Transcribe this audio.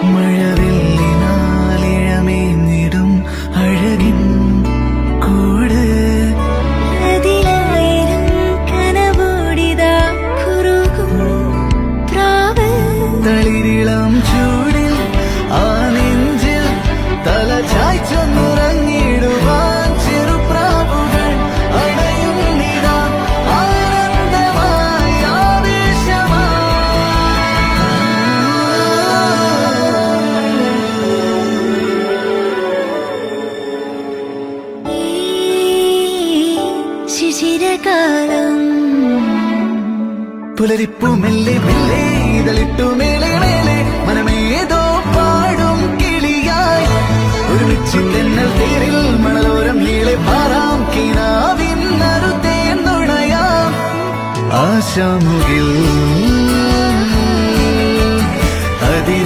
മഴവില്ലിനാലിഴമേഞ്ഞിടും അഴകിൻ കൂട് അതിലായിരം കനവോടിതാ കുറുകും പ്രാവ് തളിരിളം ചൂടിൽ ആ നെഞ്ചിൽ തല ചായ്ച്ചൊന്നുറങ്ങിടുവാൻ ചെറുപ്രാവുകൾ അടയുന്നിതാ ആനന്ദമായി ഈ ശിശിരകാലം പുലരിപ്പു മെല്ലെ മെല്ലെ ഇതളിട്ടു മേലെ മേലെ മനമേതോ പാടും കിളിയായി ഒരുമിച്ച് തെന്നൽ തേരിൽ മണലോരം നീളെ പാറാം കിനാവിൻ നറുതേൻ നുണയാം ആശാമുകിൽ